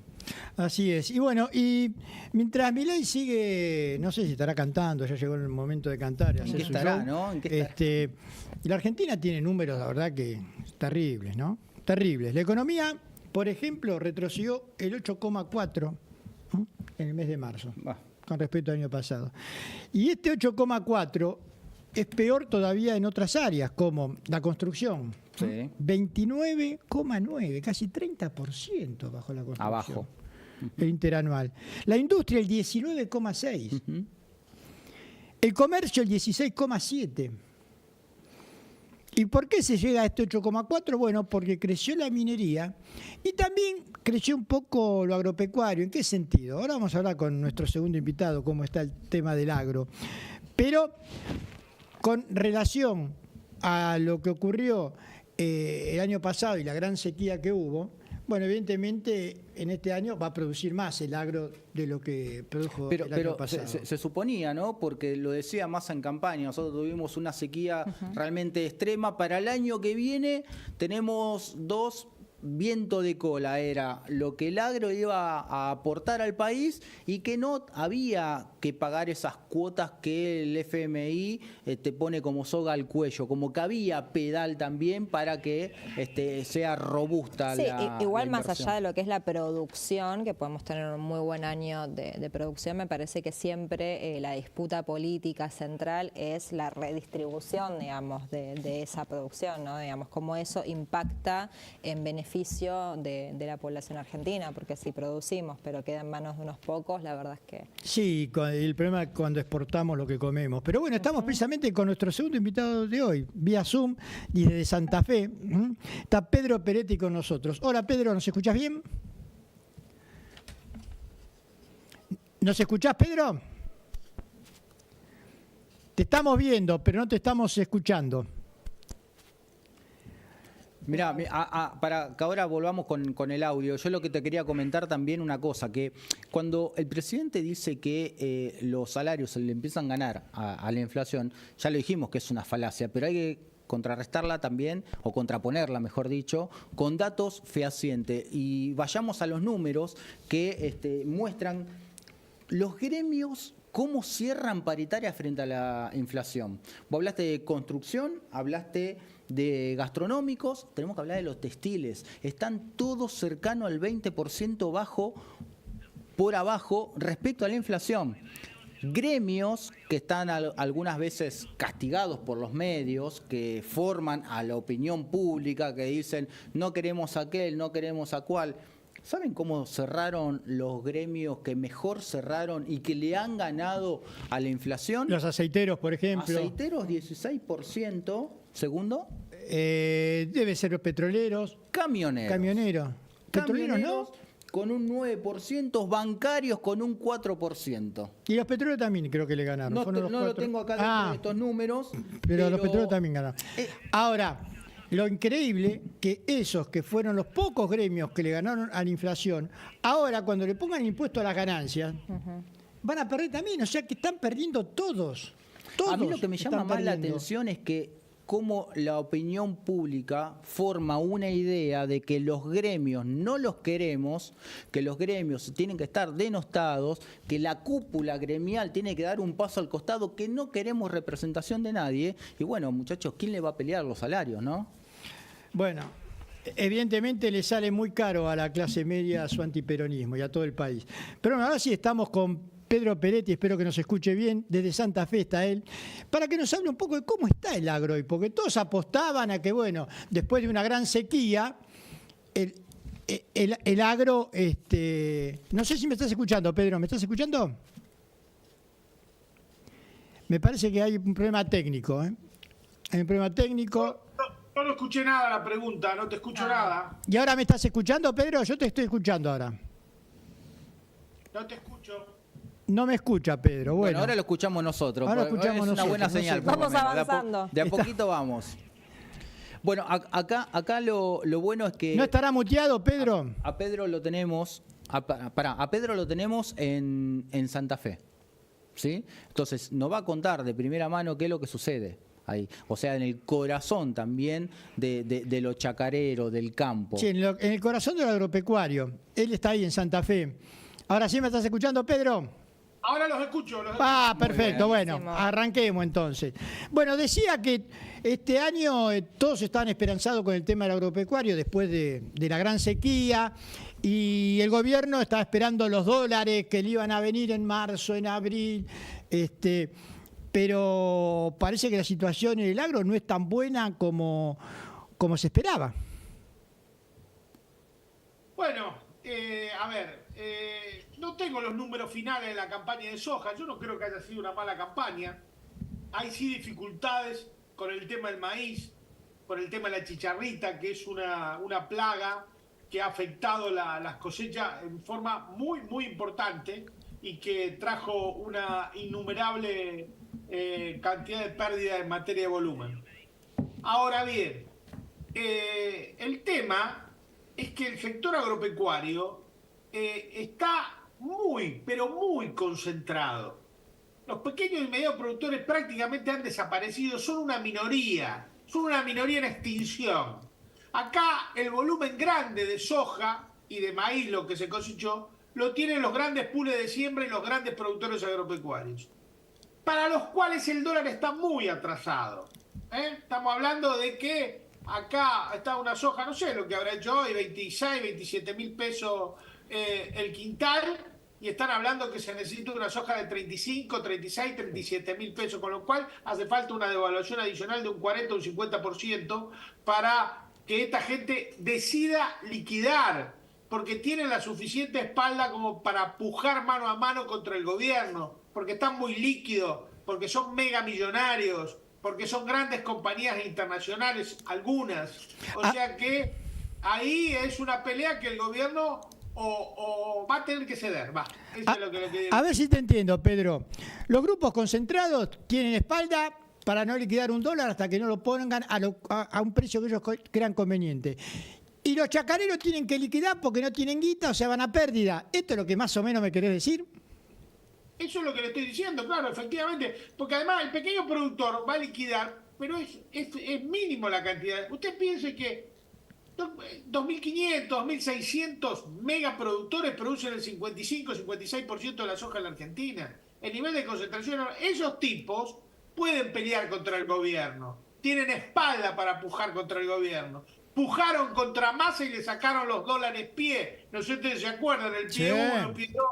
Así es. Y bueno, y mientras Milei sigue, no sé si estará cantando, ya llegó el momento de cantar. ¿En qué estará, no? ¿En qué estará? La Argentina tiene números, la verdad, que terribles, ¿no? Terribles. La economía, por ejemplo, retrocedió el 8,4 en el mes de marzo. Con respecto al año pasado. Y este 8,4 es peor todavía en otras áreas, como la construcción. Sí. 29,9, casi 30% bajo la construcción. Abajo. El interanual. La industria, el 19,6. El comercio, el 16,7. ¿Y por qué se llega a este 8,4? Bueno, porque creció la minería y también creció un poco lo agropecuario. ¿En qué sentido? Ahora vamos a hablar con nuestro segundo invitado cómo está el tema del agro. Pero con relación a lo que ocurrió el año pasado y la gran sequía que hubo, bueno, evidentemente en este año va a producir más el agro de lo que produjo el año pasado. Se suponía, ¿no? Porque lo decía Massa en campaña, nosotros tuvimos una sequía realmente extrema. Para el año que viene tenemos 2 viento de cola, era lo que el agro iba a aportar al país y que no había que pagar esas cuotas que el FMI te pone como soga al cuello, como que había pedal también para que sea robusta igual la más inversión. allá de lo que es la producción, que podemos tener un muy buen año de producción, me parece que siempre la disputa política central es la redistribución, digamos, de esa producción, ¿no? Digamos, cómo eso impacta en beneficio de la población argentina, porque si producimos pero queda en manos de unos pocos, la verdad es que... Sí, el problema es cuando exportamos lo que comemos. Pero bueno, estamos precisamente con nuestro segundo invitado de hoy, vía Zoom, desde Santa Fe. Está Pedro Peretti con nosotros. Hola Pedro, ¿nos escuchás bien? ¿Nos escuchás, Pedro? Te estamos viendo, pero no te estamos escuchando. Mirá, para que ahora volvamos con el audio, yo lo que te quería comentar también una cosa, que cuando el presidente dice que los salarios se le empiezan a ganar a la inflación, ya lo dijimos que es una falacia, pero hay que contrarrestarla también, o contraponerla, mejor dicho, con datos fehacientes. Y vayamos a los números que muestran los gremios cómo cierran paritaria frente a la inflación. Vos hablaste de construcción, hablaste de gastronómicos, tenemos que hablar de los textiles. Están todos cercanos al 20% por abajo respecto a la inflación. Gremios que están algunas veces castigados por los medios, que forman a la opinión pública, que dicen no queremos a aquel, no queremos a cual. ¿Saben cómo cerraron los gremios que mejor cerraron y que le han ganado a la inflación? Los aceiteros, por ejemplo. Aceiteros 16%. ¿Segundo? Debe ser los petroleros. Camioneros. Petroleros, ¿no? Con un 9%, bancarios con un 4%. Y los petroleros también creo que le ganaron. No lo tengo acá dentro de estos números. Pero los petroleros también ganaron. Ahora, lo increíble que esos que fueron los pocos gremios que le ganaron a la inflación, ahora cuando le pongan impuesto a las ganancias, van a perder también. O sea que están perdiendo todos. A mí lo que me llama más la atención es que cómo la opinión pública forma una idea de que los gremios no los queremos, que los gremios tienen que estar denostados, que la cúpula gremial tiene que dar un paso al costado, que no queremos representación de nadie. Y bueno, muchachos, ¿quién le va a pelear los salarios, no? Bueno, evidentemente le sale muy caro a la clase media su antiperonismo y a todo el país. Pero bueno, ahora sí estamos con Pedro Peretti, espero que nos escuche bien, desde Santa Fe está él, para que nos hable un poco de cómo está el agro hoy, porque todos apostaban a que, bueno, después de una gran sequía, el agro, no sé si me estás escuchando, Pedro, ¿me estás escuchando? Me parece que hay un problema técnico, ¿eh? Hay un problema técnico. No escuché nada la pregunta, no te escucho nada. ¿Y ahora me estás escuchando, Pedro? Yo te estoy escuchando ahora. No te escucho. No me escucha, Pedro. Bueno, ahora lo escuchamos nosotros. Ahora escuchamos es una nosotros, buena no sé. señal. por lo Vamos menos. avanzando. De a poquito vamos. Bueno, acá lo bueno es que... ¿No estará muteado, Pedro? A Pedro lo tenemos... A Pedro lo tenemos en Santa Fe. ¿Sí? Entonces, nos va a contar de primera mano qué es lo que sucede ahí. O sea, en el corazón también de lo chacarero, del campo. Sí, en el corazón del agropecuario. Él está ahí en Santa Fe. Ahora sí me estás escuchando, Pedro. Ahora los escucho. Perfecto. Bueno, arranquemos entonces. Bueno, decía que este año todos estaban esperanzados con el tema del agropecuario después de la gran sequía y el gobierno estaba esperando los dólares que le iban a venir en marzo, en abril, pero parece que la situación en el agro no es tan buena como se esperaba. Bueno, a ver, no tengo los números finales de la campaña de soja. Yo no creo que haya sido una mala campaña. Hay sí dificultades con el tema del maíz, con el tema de la chicharrita, que es una plaga que ha afectado las cosechas en forma muy, muy importante y que trajo una innumerable cantidad de pérdida en materia de volumen. Ahora bien, el tema es que el sector agropecuario está muy, pero muy concentrado. Los pequeños y medianos productores prácticamente han desaparecido, son una minoría en extinción. Acá el volumen grande de soja y de maíz, lo que se cosechó, lo tienen los grandes pools de siembra y los grandes productores agropecuarios, para los cuales el dólar está muy atrasado. Estamos hablando de que acá está una soja, no sé lo que habrá hecho hoy, 26, 27 mil pesos el quintal, y están hablando que se necesita una soja de 35, 36, 37 mil pesos, con lo cual hace falta una devaluación adicional de un 40 o un 50% para que esta gente decida liquidar, porque tienen la suficiente espalda como para pujar mano a mano contra el gobierno, porque están muy líquidos, porque son mega millonarios, porque son grandes compañías internacionales, algunas. O sea que ahí es una pelea que el gobierno o va a tener que ceder. Eso es lo que digo. A ver si te entiendo, Pedro. Los grupos concentrados tienen espalda para no liquidar un dólar hasta que no lo pongan a un precio que ellos crean conveniente. Y los chacareros tienen que liquidar porque no tienen guita, o sea, van a pérdida. ¿Esto es lo que más o menos me querés decir? Eso es lo que le estoy diciendo, claro, efectivamente. Porque además el pequeño productor va a liquidar, pero es mínimo la cantidad. Usted piense que 2.500, 2.600 megaproductores producen el 55-56% de la soja en la Argentina. El nivel de concentración, esos tipos pueden pelear contra el gobierno, tienen espalda para pujar contra el gobierno. Pujaron contra Massa y le sacaron los dólares pie. No sé si ustedes se acuerdan, el pie 1, el pie 2,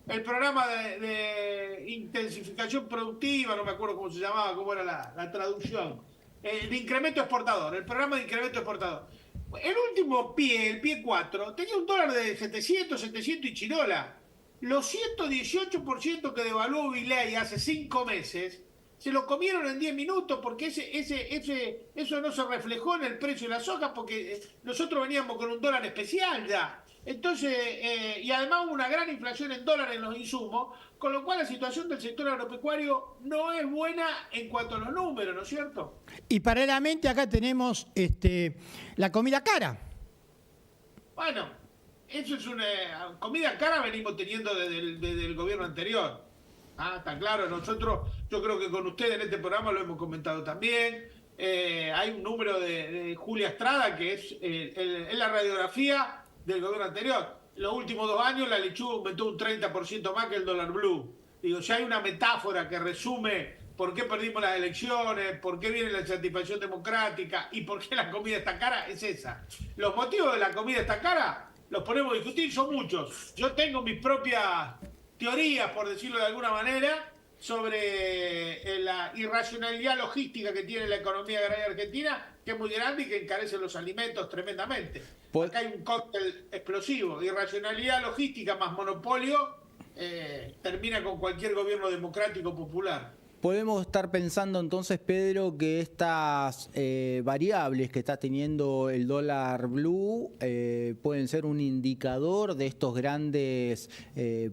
el programa de intensificación productiva, no me acuerdo cómo se llamaba, cómo era la traducción, de incremento exportador, el programa de incremento exportador. El último pie, el pie 4, tenía un dólar de 700 y chirola. Los 118% que devaluó Milei hace 5 meses, se lo comieron en 10 minutos porque eso no se reflejó en el precio de la soja porque nosotros veníamos con un dólar especial ya. Entonces, y además hubo una gran inflación en dólares en los insumos, con lo cual la situación del sector agropecuario no es buena en cuanto a los números, ¿no es cierto? Y paralelamente acá tenemos la comida cara. Bueno, eso es una comida cara venimos teniendo desde el gobierno anterior. Está claro, nosotros, yo creo que con ustedes en este programa lo hemos comentado también. hay un número de Julia Estrada que es la radiografía del gobierno anterior. Los últimos 2 años la lechuga aumentó un 30% más que el dólar blue. Digo, si hay una metáfora que resume por qué perdimos las elecciones, por qué viene la insatisfacción democrática y por qué la comida está cara, es esa. Los motivos de la comida está cara los ponemos a discutir, son muchos. Yo tengo mis propias teorías, por decirlo de alguna manera, sobre la irracionalidad logística que tiene la economía agraria argentina, que es muy grande y que encarece los alimentos tremendamente. Acá hay un cóctel explosivo. Irracionalidad logística más monopolio termina con cualquier gobierno democrático popular. Podemos estar pensando entonces, Pedro, que estas variables que está teniendo el dólar blue pueden ser un indicador de estos grandes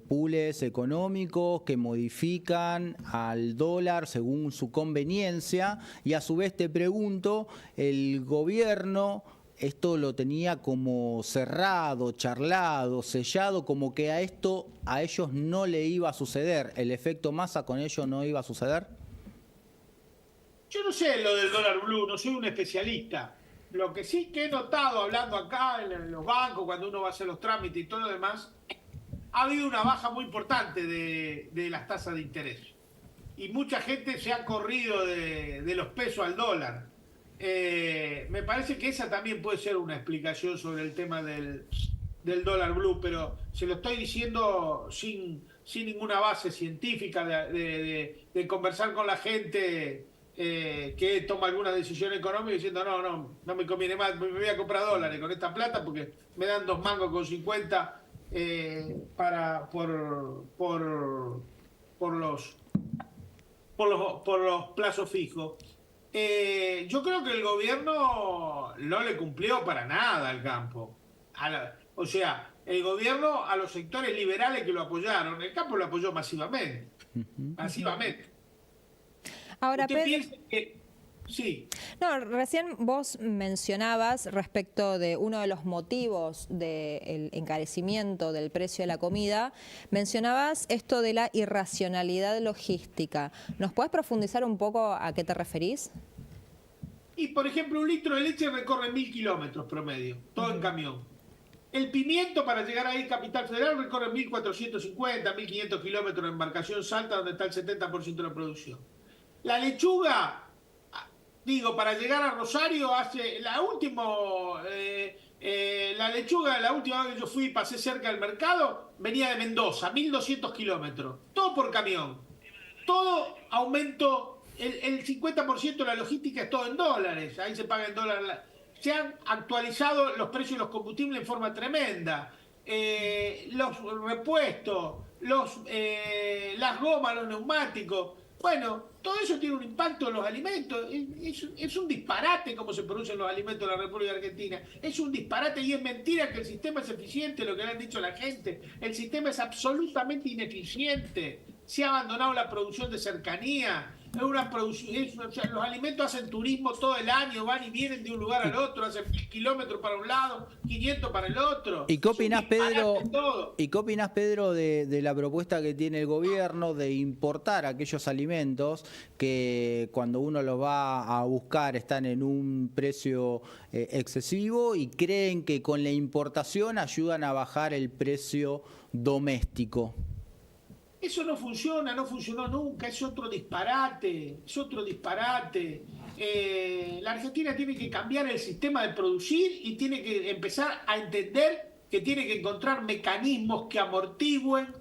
pools económicos que modifican al dólar según su conveniencia. Y a su vez te pregunto, el gobierno esto lo tenía como cerrado, charlado, sellado, como que a ellos no le iba a suceder. ¿El efecto masa con ellos no iba a suceder? Yo no sé lo del dólar blue, no soy un especialista. Lo que sí que he notado hablando acá en los bancos, cuando uno va a hacer los trámites y todo lo demás, ha habido una baja muy importante de las tasas de interés. Y mucha gente se ha corrido de los pesos al dólar. Me parece que esa también puede ser una explicación sobre el tema del dólar blue, pero se lo estoy diciendo sin ninguna base científica de conversar con la gente que toma alguna decisión económica diciendo no me conviene más, me voy a comprar dólares con esta plata porque me dan 2 mangos con 50 por los plazos fijos. Yo creo que el gobierno no le cumplió para nada al campo. O sea, el gobierno a los sectores liberales que lo apoyaron, el campo lo apoyó masivamente. Masivamente. Ahora, ¿Usted piensa que sí? No, recién vos mencionabas respecto de uno de los motivos del encarecimiento del precio de la comida, mencionabas esto de la irracionalidad logística. ¿Nos podés profundizar un poco a qué te referís? Y, por ejemplo, 1 litro de leche recorre 1000 kilómetros promedio, todo en camión. El pimiento, para llegar ahí, Capital Federal, recorre 1450, 1500 kilómetros en embarcación Salta, donde está el 70% de la producción. La lechuga, para llegar a Rosario, hace la lechuga, la última vez que yo fui y pasé cerca del mercado, venía de Mendoza, 1200 kilómetros, todo por camión. Todo aumento, el 50% de la logística es todo en dólares, ahí se paga en dólares. Se han actualizado los precios de los combustibles en forma tremenda. Los repuestos, las gomas, los neumáticos. Bueno, todo eso tiene un impacto en los alimentos. Es un disparate cómo se producen los alimentos en la República Argentina. Es un disparate y es mentira que el sistema es eficiente, lo que le han dicho a la gente. El sistema es absolutamente ineficiente. Se ha abandonado la producción de cercanía. Los alimentos hacen turismo todo el año, van y vienen de un lugar al otro, hacen 1000 kilómetros para un lado, 500 para el otro. ¿Y qué opinás, Pedro, de la propuesta que tiene el gobierno de importar aquellos alimentos que cuando uno los va a buscar están en un precio excesivo y creen que con la importación ayudan a bajar el precio doméstico? Eso no funciona, no funcionó nunca, es otro disparate, La Argentina tiene que cambiar el sistema de producir y tiene que empezar a entender que tiene que encontrar mecanismos que amortigüen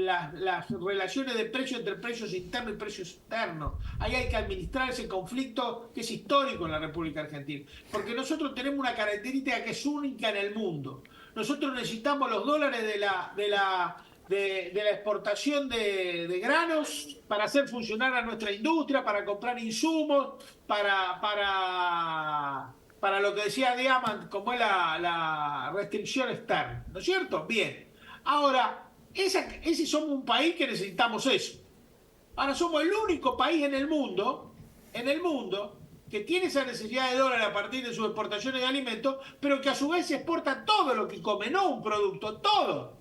las relaciones de precio entre precios internos y precios externos. Ahí hay que administrar ese conflicto que es histórico en la República Argentina, porque nosotros tenemos una característica que es única en el mundo. Nosotros necesitamos los dólares de la exportación de granos para hacer funcionar a nuestra industria, para comprar insumos, para lo que decía Diamant, como es la restricción externa, ¿no es cierto? Bien. Ahora, ese somos un país que necesitamos eso. Ahora somos el único país en el mundo, que tiene esa necesidad de dólares a partir de sus exportaciones de alimentos, pero que a su vez exporta todo lo que come, no un producto, todo.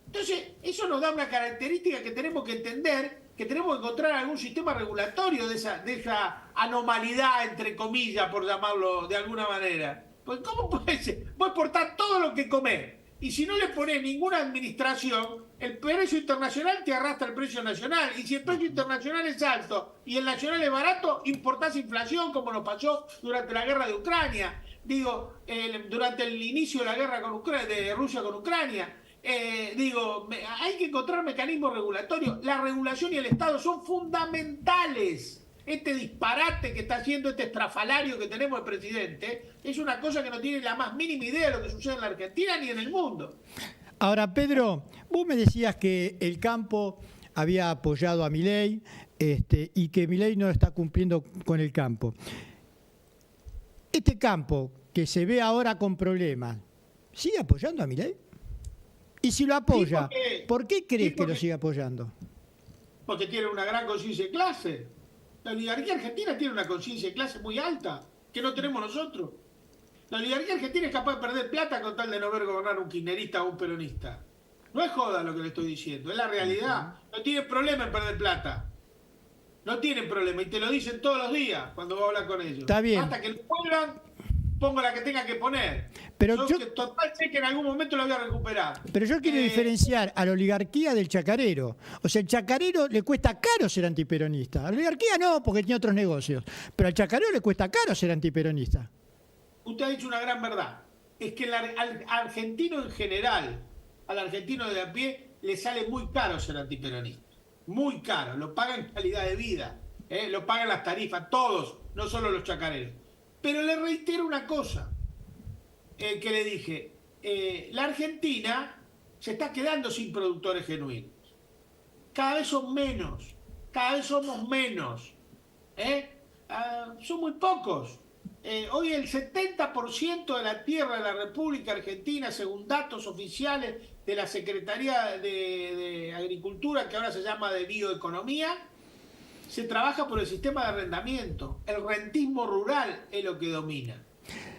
Entonces, eso nos da una característica que tenemos que entender, que tenemos que encontrar algún sistema regulatorio de esa anomalidad, entre comillas, por llamarlo de alguna manera. Pues ¿cómo puede ser? Vos exportás todo lo que comés, y si no le ponés ninguna administración, el precio internacional te arrastra el precio nacional, y si el precio internacional es alto y el nacional es barato, importás inflación, como nos pasó durante la guerra de Ucrania, durante el inicio de la guerra de Rusia con Ucrania. Hay que encontrar mecanismos regulatorios. La regulación y el Estado son fundamentales. Este disparate que está haciendo, este estrafalario que tenemos el presidente, es una cosa que no tiene la más mínima idea de lo que sucede en la Argentina ni en el mundo. Ahora, Pedro, vos me decías que el campo había apoyado a Milei y que Milei no está cumpliendo con el campo. Este campo que se ve ahora con problemas, ¿sigue apoyando a Milei? Y si lo apoya, ¿por qué crees que lo sigue apoyando? Porque tiene una gran conciencia de clase. La oligarquía argentina tiene una conciencia de clase muy alta, que no tenemos nosotros. La oligarquía argentina es capaz de perder plata con tal de no ver gobernar un kirchnerista o un peronista. No es joda lo que le estoy diciendo, es la realidad. No tienen problema en perder plata. No tienen problema, y te lo dicen todos los días cuando vos hablas con ellos. Está bien. Hasta que lo vuelvan, pongo la que tenga que poner. Pero yo total sé que en algún momento lo voy a recuperar. Pero yo quiero diferenciar a la oligarquía del chacarero. O sea, el chacarero le cuesta caro ser antiperonista. A la oligarquía no, porque tiene otros negocios. Pero al chacarero le cuesta caro ser antiperonista. Usted ha dicho una gran verdad. Es que al argentino en general, al argentino de a pie, le sale muy caro ser antiperonista. Muy caro. Lo pagan en calidad de vida. Lo pagan las tarifas, todos, no solo los chacareros. Pero le reitero una cosa que le dije. La Argentina se está quedando sin productores genuinos. Cada vez son menos. Cada vez somos menos. Son muy pocos. Hoy el 70% de la tierra de la República Argentina, según datos oficiales de la Secretaría de Agricultura, que ahora se llama de Bioeconomía, se trabaja por el sistema de arrendamiento. El rentismo rural es lo que domina.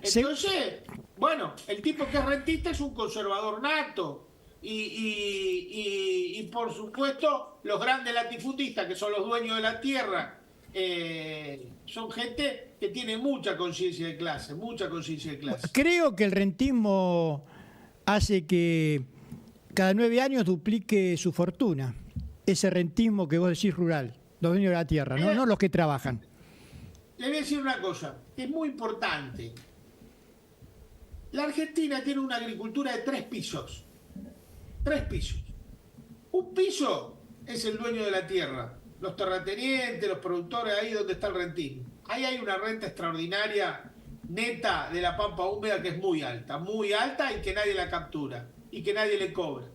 Entonces, bueno, el tipo que es rentista es un conservador nato. Y por supuesto, los grandes latifundistas, que son los dueños de la tierra, son gente que tiene mucha conciencia de clase, mucha conciencia de clase. Creo que el rentismo hace que cada 9 años duplique su fortuna. Ese rentismo que vos decís rural, los dueños de la tierra, no los que trabajan. Le voy a decir una cosa, es muy importante. La Argentina tiene una agricultura de 3 pisos. 3 pisos. Un piso es el dueño de la tierra, los terratenientes, los productores, ahí donde está el rentismo. Ahí hay una renta extraordinaria, neta, de la pampa húmeda, que es muy alta y que nadie la captura y que nadie le cobra.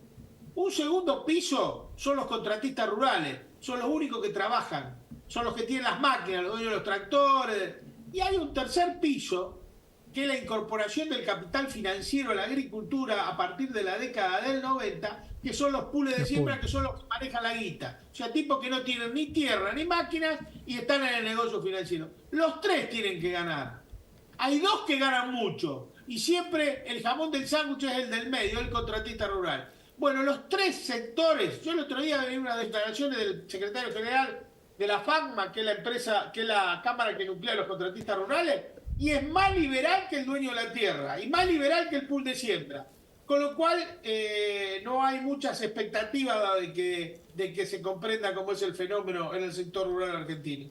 Un segundo piso son los contratistas rurales, son los únicos que trabajan, son los que tienen las máquinas, los dueños de los tractores. Y hay un tercer piso, que es la incorporación del capital financiero a la agricultura a partir de la década del 90, que son los pools de siembra, que son los que manejan la guita. O sea, tipos que no tienen ni tierra ni máquinas y están en el negocio financiero. Los 3 tienen que ganar. Hay 2 que ganan mucho y siempre el jamón del sándwich es el del medio, el contratista rural. Bueno, los 3 sectores, yo el otro día vi unas declaraciones del secretario general de la FACMA, que es la empresa, que es la cámara que nuclea a los contratistas rurales, y es más liberal que el dueño de la tierra y más liberal que el pool de siembra. Con lo cual no hay muchas expectativas de que se comprenda cómo es el fenómeno en el sector rural argentino.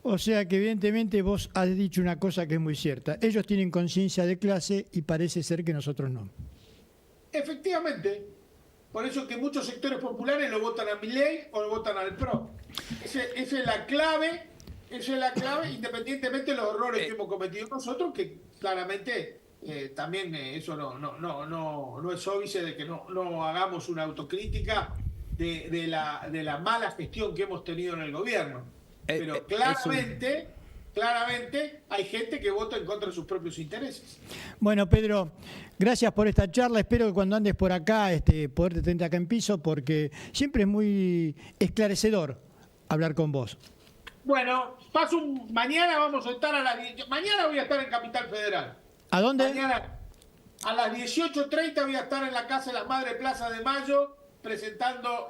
O sea que evidentemente vos has dicho una cosa que es muy cierta. Ellos tienen conciencia de clase y parece ser que nosotros no. Efectivamente. Por eso que muchos sectores populares lo votan a Milei o lo votan al PRO. Esa es la clave. Esa es la clave, independientemente de los errores que hemos cometido nosotros, que claramente también eso no es óbice de que no hagamos una autocrítica de la mala gestión que hemos tenido en el gobierno. Pero claramente hay gente que vota en contra de sus propios intereses. Bueno, Pedro, gracias por esta charla. Espero que cuando andes por acá poderte tener acá en piso, porque siempre es muy esclarecedor hablar con vos. Bueno, mañana vamos a estar mañana voy a estar en Capital Federal. ¿A dónde? Mañana a las 18:30 voy a estar en la Casa de las Madres Plaza de Mayo, presentando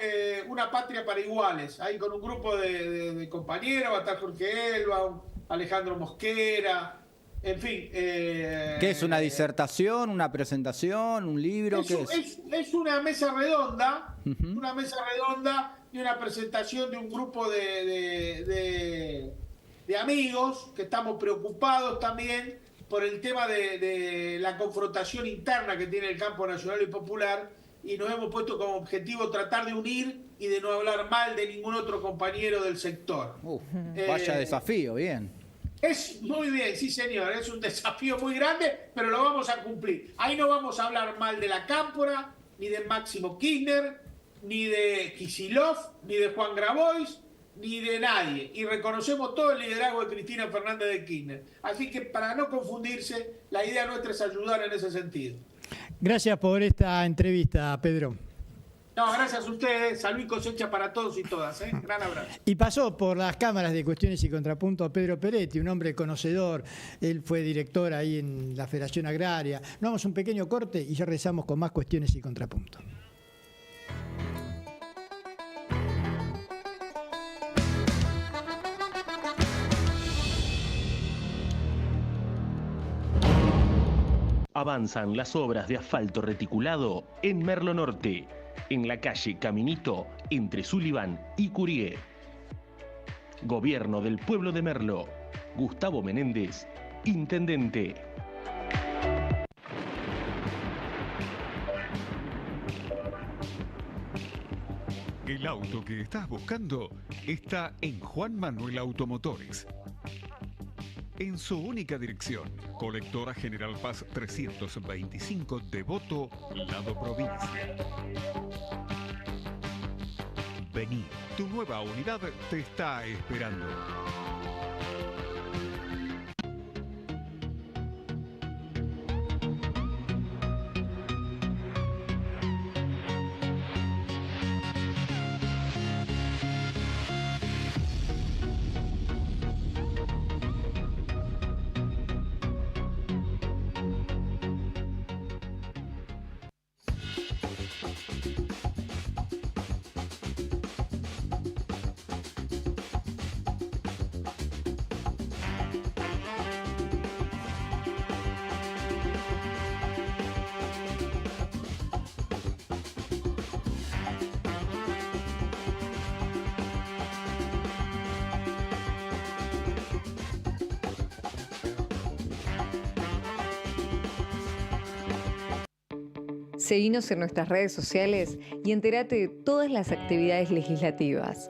Una Patria para Iguales, ahí con un grupo de compañeros, va a estar Jorge Elba, Alejandro Mosquera, en fin. ¿Qué es una disertación, una presentación, un libro? Es una mesa redonda, una mesa redonda y una presentación de un grupo de amigos que estamos preocupados también por el tema de la confrontación interna que tiene el campo nacional y popular, y nos hemos puesto como objetivo tratar de unir y de no hablar mal de ningún otro compañero del sector. Vaya desafío, bien. Es muy bien, sí señor, es un desafío muy grande, pero lo vamos a cumplir. Ahí no vamos a hablar mal de la Cámpora, ni de Máximo Kirchner, ni de Kicillof, ni de Juan Grabois, ni de nadie. Y reconocemos todo el liderazgo de Cristina Fernández de Kirchner. Así que para no confundirse, la idea nuestra es ayudar en ese sentido. Gracias por esta entrevista, Pedro. No, gracias a ustedes. Salud y cosecha para todos y todas. Gran abrazo. Y pasó por las cámaras de Cuestiones y Contrapuntos Pedro Peretti, un hombre conocedor. Él fue director ahí en la Federación Agraria. Nos vamos a un pequeño corte y ya regresamos con más Cuestiones y Contrapuntos. Avanzan las obras de asfalto reticulado en Merlo Norte, en la calle Caminito entre Sullivan y Curié. Gobierno del Pueblo de Merlo. Gustavo Menéndez, Intendente. El auto que estás buscando está en Juan Manuel Automotores. En su única dirección, Colectora General Paz 325, Devoto, Lado Provincia. Vení, tu nueva unidad te está esperando. Seguinos en nuestras redes sociales y entérate de todas las actividades legislativas.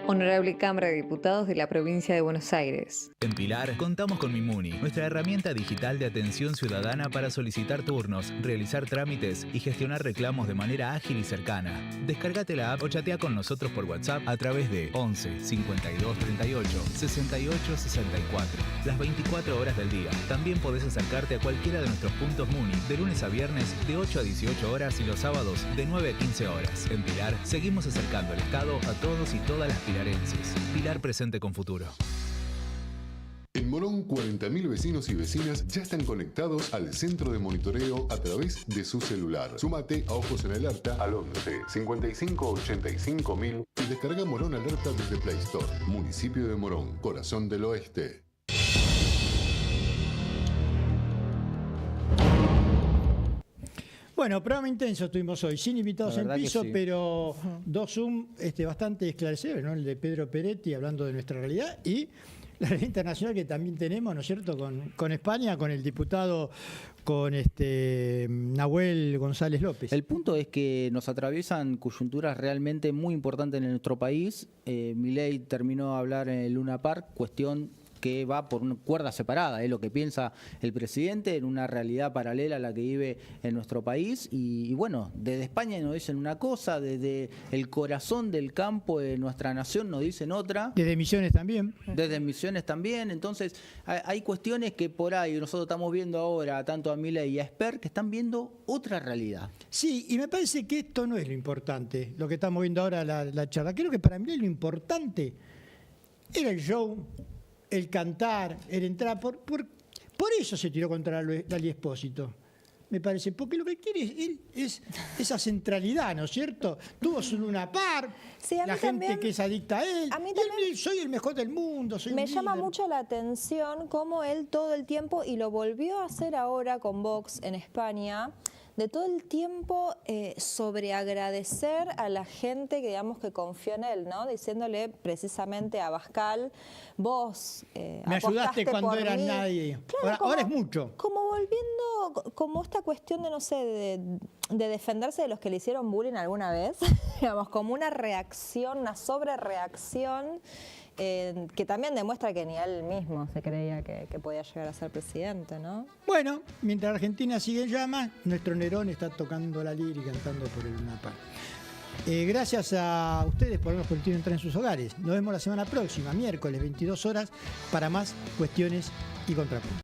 Honorable Cámara de Diputados de la Provincia de Buenos Aires. En Pilar contamos con Mimuni, nuestra herramienta digital de atención ciudadana para solicitar turnos, realizar trámites y gestionar reclamos de manera ágil y cercana. Descárgate la app o chatea con nosotros por WhatsApp a través de 11 52 38 68 64, las 24 horas del día. También podés acercarte a cualquiera de nuestros puntos Muni de lunes a viernes de 8 a 18 horas y los sábados de 9 a 15 horas. En Pilar seguimos acercando el Estado a todos y todas las pilarenses. Pilar presente con futuro. En Morón, 40.000 vecinos y vecinas ya están conectados al centro de monitoreo a través de su celular. Súmate a Ojos en Alerta al 11 55 85 000 y descarga Morón Alerta desde Play Store. Municipio de Morón, corazón del oeste. Bueno, programa intenso tuvimos hoy, sin invitados en piso, sí. Pero dos Zoom bastante esclarecedores, ¿no? El de Pedro Peretti hablando de nuestra realidad y la realidad internacional que también tenemos, ¿no es cierto?, con España, con el diputado, con Nahuel González López. El punto es que nos atraviesan coyunturas realmente muy importantes en nuestro país. Milei terminó de hablar en el Luna Park, cuestión que va por una cuerda separada, es lo que piensa el presidente en una realidad paralela a la que vive en nuestro país. Y bueno, desde España nos dicen una cosa, desde el corazón del campo de nuestra nación nos dicen otra. Desde Misiones también. Desde Misiones también. Entonces, hay cuestiones que por ahí nosotros estamos viendo ahora, tanto a Milei y a Esper, que están viendo otra realidad. Sí, y me parece que esto no es lo importante, lo que estamos viendo ahora la charla. Creo que para Milei lo importante era el show, el cantar, el entrar. Por eso se tiró contra Lali Espósito. me parece, porque lo que quiere él es esa centralidad, ¿no es cierto? Tuvo su Luna Park, Sí, a la mí gente también- que es adicta a él. a mí Y él también- dice, soy el mejor del mundo, soy Me un llama líder. mucho la atención cómo él todo el tiempo, y lo volvió a hacer ahora con Vox en España, de todo el tiempo sobreagradecer a la gente que digamos que confió en él, ¿no? Diciéndole precisamente a Abascal, vos Me ayudaste apostaste cuando por eras mí. nadie. Claro, Ahora es mucho. Como volviendo, como esta cuestión de, no sé, de defenderse de los que le hicieron bullying alguna vez, digamos, como una reacción, una sobrereacción, que también demuestra que ni él mismo se creía que podía llegar a ser presidente, ¿no? Bueno, mientras Argentina sigue en llamas, nuestro Nerón está tocando la lira y cantando por el Luna Park. Gracias a ustedes por habernos permitido entrar en sus hogares. Nos vemos la semana próxima, miércoles, 22 horas, para más cuestiones y contrapuntos.